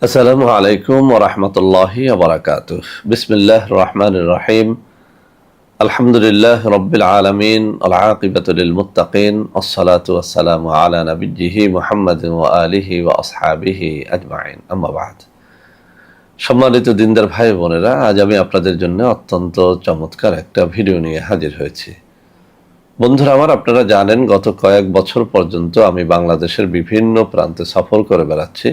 আসসালামু আলাইকুম ওয়া রাহমাতুল্লাহি ওয়া বারাকাতুহু। বিসমিল্লাহির রহমানির রহিম। আলহামদুলিল্লাহি রাব্বিল আলামিন ওয়াল আকিবাতু লিল মুত্তাকিন ওয়াসসালাতু ওয়াসসালামু আলা নাবিয়্যিহি মুহাম্মাদিন ওয়া আলিহি ওয়া আসহাবিহি আজমাইন। আম্মা বা'দ। সম্মানিত দিনদার ভাই বোনেরা, আজ আমি আপনাদের জন্য অত্যন্ত চমৎকার একটা ভিডিও নিয়ে হাজির হয়েছি। বন্ধুরা আমার, আপনারা জানেন গত কয়েক বছর পর্যন্ত আমি বাংলাদেশের বিভিন্ন প্রান্তে সফর করে বেড়াচ্ছি।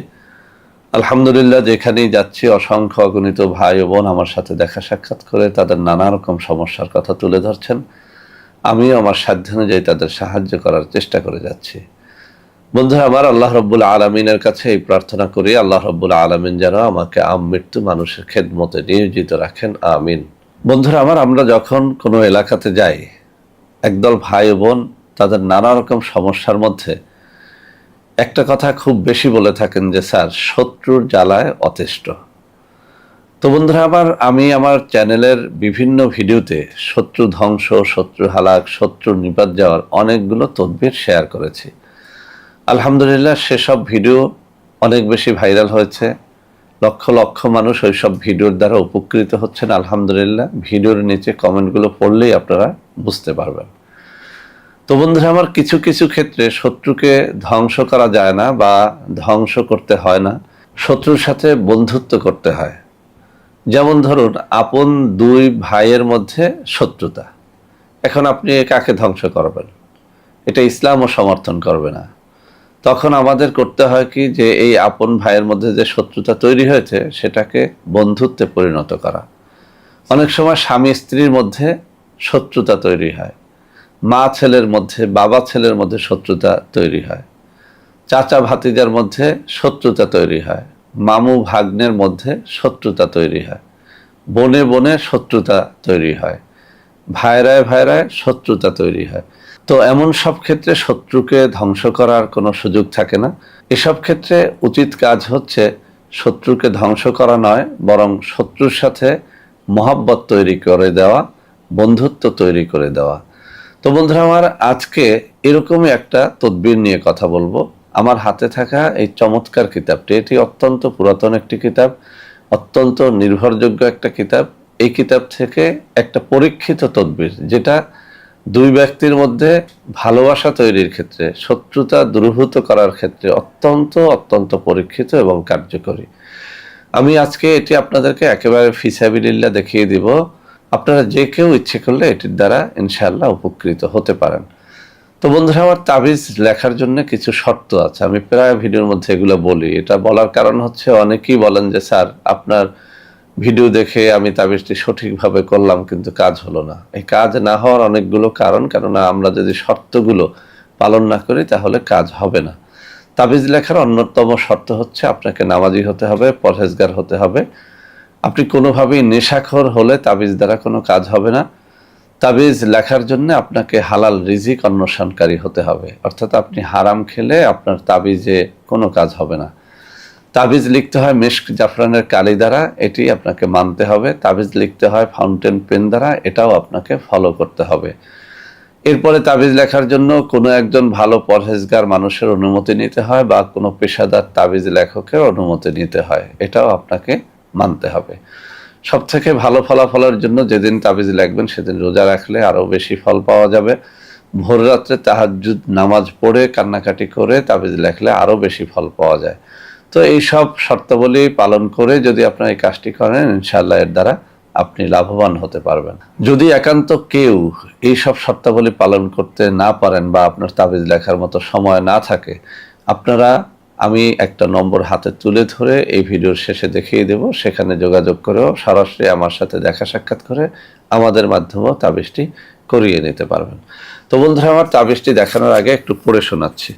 আলহামদুলিল্লাহ, যেখানেই যাচ্ছি অসংখ্য অগণিত ভাই ও বোন আমার সাথে দেখা সাক্ষাৎ করে তাদের নানা রকম সমস্যার কথা তুলে ধরছেন। আমিও আমার সাধ্যানুযায়ী তাদের সাহায্য করার চেষ্টা করে যাচ্ছি। বন্ধুরা আমার, আল্লাহ রব্বুল আলমিনের কাছে এই প্রার্থনা করি, আল্লাহ রব্বুল আলমিন যেন আমাকে আমৃত্যু মানুষের খেদমতে নিয়োজিত রাখেন, আমিন। বন্ধুরা আমার, আমরা যখন কোনো এলাকাতে যাই, একদল ভাই ও বোন তাদের নানা রকম সমস্যার মধ্যে একটা কথা খুব বেশি বলে থাকেন যে স্যার, শত্রুর জ্বালায় অতিষ্ঠ। তো বন্ধুরা আমি আমার চ্যানেলের বিভিন্ন ভিডিওতে শত্রু ধ্বংস, শত্রু হালাক, শত্রু নিপাত যাওয়ার অনেকগুলো তদবির শেয়ার করেছি। আলহামদুলিল্লাহ, সেসব ভিডিও অনেক বেশি ভাইরাল হয়েছে। লক্ষ লক্ষ মানুষ ওই সব ভিডিওর দ্বারা উপকৃত হচ্ছেন। আলহামদুলিল্লাহ, ভিডিওর নিচে কমেন্টগুলো পড়লেই আপনারা বুঝতে পারবেন। তো বন্ধুরা আমার, কিছু কিছু ক্ষেত্রে শত্রুকে ধ্বংস করা যায় না বা ধ্বংস করতে হয় না, শত্রুর সাথে বন্ধুত্ব করতে হয়। যেমন ধরুন, আপন দুই ভাইয়ের মধ্যে শত্রুতা, এখন আপনি কাকে ধ্বংস করবেন? এটা ইসলামও সমর্থন করবে না। তখন আমাদের করতে হয় কি, যে এই আপন ভাইয়ের মধ্যে যে শত্রুতা তৈরি হয়েছে সেটাকে বন্ধুত্বে পরিণত করা। অনেক সময় স্বামী স্ত্রীর মধ্যে শত্রুতা তৈরি হয়, মা ছেলের মধ্যে, বাবা ছেলের মধ্যে শত্রুতা তৈরি হয়, চাচা ভাতিজার মধ্যে শত্রুতা তৈরি হয়, মামু ভাগ্নের মধ্যে শত্রুতা তৈরি হয়, বনে বনে শত্রুতা তৈরি হয়, ভাইরায় ভাইরায় শত্রুতা তৈরি হয়। তো এমন সব ক্ষেত্রে শত্রুকে ধ্বংস করার কোনো সুযোগ থাকে না। এসব ক্ষেত্রে উচিত কাজ হচ্ছে শত্রুকে ধ্বংস করা নয়, বরং শত্রুর সাথে মহব্বত তৈরি করে দেওয়া, বন্ধুত্ব তৈরি করে দেওয়া। তো বন্ধুরা আমার, আজকে এরকমই একটা তদবির নিয়ে কথা বলবো। আমার হাতে থাকা এই চমৎকার কিতাবটি, এটি অত্যন্ত পুরাতন একটি কিতাব, অত্যন্ত নির্ভরযোগ্য একটা কিতাব। এই কিতাব থেকে একটা পরীক্ষিত তদবির, যেটা দুই ব্যক্তির মধ্যে ভালোবাসা তৈরির ক্ষেত্রে, শত্রুতা দূরীভূত করার ক্ষেত্রে অত্যন্ত অত্যন্ত পরীক্ষিত এবং কার্যকরী। আমি আজকে এটি আপনাদেরকে একেবারে ফিসাবিলিল্লাহ দেখিয়ে দিব। আপনারা যে কেউ ইচ্ছে করলে এটির দ্বারা ইনশাআল্লাহ উপকৃত হতে পারেন। তো বন্ধুরা আমার, তাবিজ লেখার জন্য কিছু শর্ত আছে। আমি প্রায় ভিডিওর মধ্যে এগুলো বলি। এটা বলার কারণ হচ্ছে, অনেকেই বলেন যে স্যার, আপনার ভিডিও দেখে আমি তাবিজটি সঠিকভাবে করলাম কিন্তু কাজ হলো না। এই কাজ না হওয়ার অনেকগুলো কারণ, কেননা আমরা যদি শর্তগুলো পালন না করি তাহলে কাজ হবে না। তাবিজ লেখার অন্যতম শর্ত হচ্ছে আপনাকে নামাজি হতে হবে, পরহেজগার হতে হবে। আপনি কোনোভাবেই নেশাখোর হলে তাবিজ দ্বারা কোনো কাজ হবে না। তাবিজ লেখার জন্য আপনাকে হালাল রিজিক অন্বেষণকারী হতে হবে, অর্থাৎ আপনি হারাম খেলে আপনার তাবিজে কোনো কাজ হবে না। তাবিজ লিখতে হয় মেশক জাফরানের কালি দ্বারা, এটি আপনাকে মানতে হবে। তাবিজ লিখতে হয় ফাউন্টেন পেন দ্বারা, এটাও আপনাকে ফলো করতে হবে। এরপরে তাবিজ লেখার জন্য কোনো একজন ভালো পরহেজগার মানুষের অনুমতি নিতে হয়, বা কোনো পেশাদার তাবিজ লেখকের অনুমতি নিতে হয়, এটাও আপনাকে মানতে হবে। সব থেকে ভালো ফলাফলের জন্য যেদিন তাবিজ লিখবেন সেদিন রোজা রাখলে আরও বেশি ফল পাওয়া যাবে। ভোর রাত্রে তাহাজ্জুদ নামাজ পড়ে কান্নাকাটি করে তাবিজ লেখলে আরও বেশি ফল পাওয়া যায়। তো এই সব শর্তাবলী পালন করে যদি আপনারা এই কাজটি করেন, ইনশাআল্লাহ এর দ্বারা আপনি লাভবান হতে পারবেন। যদি একান্ত কেউ এই সব শর্তাবলী পালন করতে না পারেন, বা আপনার তাবিজ লেখার মতো সময় না থাকে, আপনারা, আমি একটা নম্বর হাতে তুলে ধরে এই ভিডিওর শেষে দেখিয়ে দেব, সেখানে যোগাযোগ করেও সরাসরি আমার সাথে দেখা সাক্ষাৎ করে আমাদের মাধ্যমেও তাবিজটি করিয়ে নিতে পারবেন। তো বন্ধুরা আমার, তাবিজটি দেখানোর আগে একটু পড়ে শোনাচ্ছি।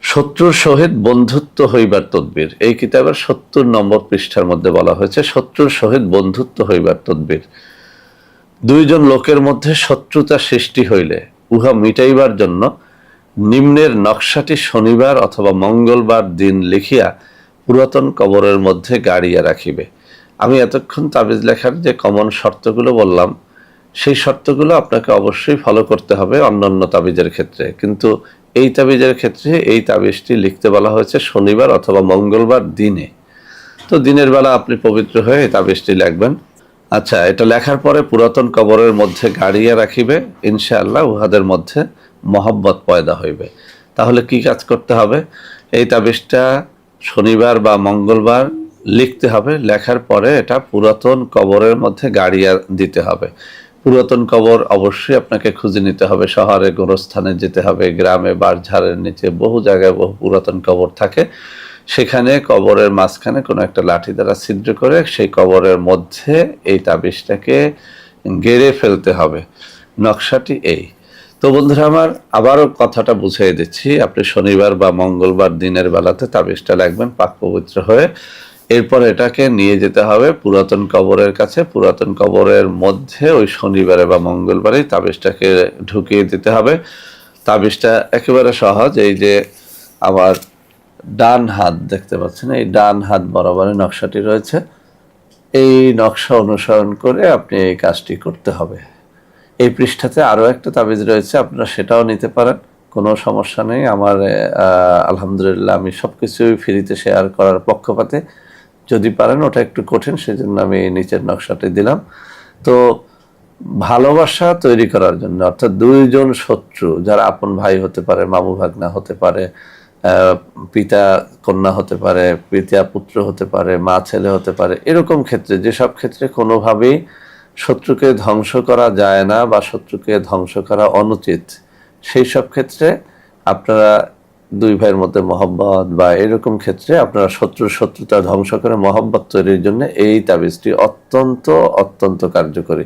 শত্রুর সহিত বন্ধুত্ব হইবার তদবির, এই কিতাবের ৭০ নম্বর পৃষ্ঠার মধ্যে বলা হয়েছে শত্রুর সহিত বন্ধুত্ব হইবার তদবির। দুইজন লোকের মধ্যে শত্রুতা সৃষ্টি হইলে উহা মিটাইবার জন্য নিম্নের নকশাটি শনিবার অথবা মঙ্গলবার দিন লিখিয়া পুরাতন কবরের মধ্যে গাড়িয়া রাখিবে। আমি এতক্ষণ তাবিজ লেখার যে কমন শর্তগুলো বললাম, সেই শর্তগুলো আপনাকে অবশ্যই ফলো করতে হবে অন্যান্য তাবিজের ক্ষেত্রে, কিন্তু এই তাবিজের ক্ষেত্রে এই তাবিজটি লিখতে বলা হয়েছে শনিবার অথবা মঙ্গলবার দিনে। তো দিনের বেলা আপনি পবিত্র হয়ে এই তাবিজটি লিখবেন। আচ্ছা, এটা লেখার পরে পুরাতন কবরের মধ্যে গাড়িয়ে রাখিবে, ইনশাআল্লাহ উহাদের মধ্যে মহব্বত পয়দা হইবে। তাহলে কি কাজ করতে হবে? এই তাবিজটা শনিবার বা মঙ্গলবার লিখতে হবে। লেখার পরে এটা পুরাতন কবরের মধ্যে গাড়িয়ে দিতে হবে। পুরাতন কবর অবশ্যই আপনাকে খুঁজে নিতে হবে, শহরে গোরস্থানে যেতে হবে, গ্রামে বাঁশঝাড়ের নিচে বহু জায়গায় বহু পুরাতন কবর থাকে। সেখানে কবরের মাঝখানে কোনো একটা লাঠি দ্বারা ছিদ্র করে সেই কবরের মধ্যে এই তাবিজটাকে গেড়ে ফেলতে হবে। নকশাটি এই। তো বন্ধুরা আমার, আবারও কথাটা বুঝিয়ে দিচ্ছি। আপনি শনিবার বা মঙ্গলবার দিনের বেলাতে তাবিজটা লাগবেন পাক পবিত্র হয়ে। এরপর এটাকে নিয়ে যেতে হবে পুরাতন কবরের কাছে। পুরাতন কবরের মধ্যে ওই শনিবারে বা মঙ্গলবারে তাবিজটাকে ঢুকিয়ে দিতে হবে। তাবিজটা একেবারে সহজ। এই যে আমার ডান হাত দেখতে পাচ্ছেন, এই ডান হাত বরাবর নকশাটি রয়েছে। এই নকশা অনুসরণ করে আপনি এই কাজটি করতে হবে। এই পৃষ্ঠাতে আরও একটা তাবিজ রয়েছে, আপনারা সেটাও নিতে পারেন, কোনো সমস্যা নেই। আমার আলহামদুলিল্লাহ আমি সব কিছুই ফ্রিতে শেয়ার করার পক্ষপাতে। যদি পারেন, ওটা একটু কঠিন, সেজন্য আমি নিচের নকশাটি দিলাম। তো ভালোবাসা তৈরি করার জন্য, অর্থাৎ দুইজন শত্রু, যারা আপন ভাই হতে পারে, মামু ভাগনা হতে পারে, পিতা কন্যা হতে পারে, পিতা পুত্র হতে পারে, মা ছেলে হতে পারে, এরকম ক্ষেত্রে, যেসব ক্ষেত্রে কোনোভাবেই শত্রুকে ধ্বংস করা যায় না বা শত্রুকে ধ্বংস করা অনুচিত, সেই সব ক্ষেত্রে আপনারা দুই ভাইয়ের মধ্যে মহব্বত বা এরকম ক্ষেত্রে আপনারা শত্রুতা ধ্বংস করে মহব্বত তৈরির জন্য এই তাবিজটি অত্যন্ত অত্যন্ত কার্যকরী।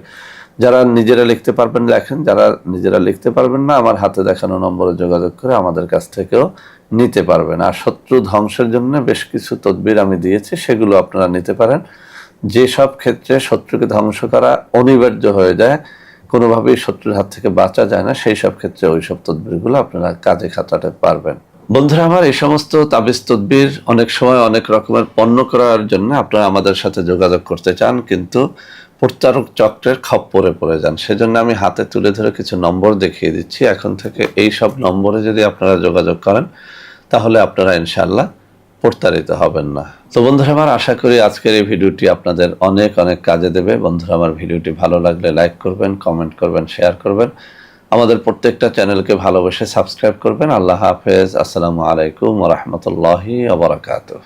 যারা নিজেরা লিখতে পারবেন লেখেন, যারা নিজেরা লিখতে পারবেন না, আমার হাতে দেখানো নম্বরে যোগাযোগ করে আমাদের কাছ থেকেও নিতে পারবেন। আর শত্রু ধ্বংসের জন্য বেশ কিছু তদবির আমি দিয়েছি, সেগুলো আপনারা নিতে পারেন। যেসব ক্ষেত্রে শত্রুকে ধ্বংস করা অনিবার্য হয়ে যায়, কোনোভাবেই শত্রুর হাত থেকে বাঁচা যায় না, সেই সব ক্ষেত্রে ওই সব তদবিরগুলো আপনারা কাজে খাটাতে পারবেন। বন্ধুরা আমার, এই সমস্ত তাবিজ তদবির অনেক সময় অনেক রকমের পণ্য করার জন্য আপনারা আমাদের সাথে যোগাযোগ করতে চান, কিন্তু প্রতারক চক্রের খপ্পরে পড়ে যান। সেজন্য আমি হাতে তুলে ধরে কিছু নম্বর দেখিয়ে দিচ্ছি। এখন থেকে এই সব নম্বরে যদি আপনারা যোগাযোগ করেন, তাহলে আপনারা ইনশাআল্লাহ প্রতারিত হবেন না। তো বন্ধুরা আমার, আশা করি আজকের এই ভিডিওটি আপনাদের অনেক অনেক কাজে দেবে। বন্ধুরা আমার, ভিডিওটি ভালো লাগলে লাইক করবেন, কমেন্ট করবেন, শেয়ার করবেন। আমাদের প্রত্যেকটা চ্যানেলকে ভালোবেসে সাবস্ক্রাইব করবেন। আল্লাহ হাফেজ। আসসালামু আলাইকুম ওয়া রাহমাতুল্লাহি ওয়া বারাকাতুহু।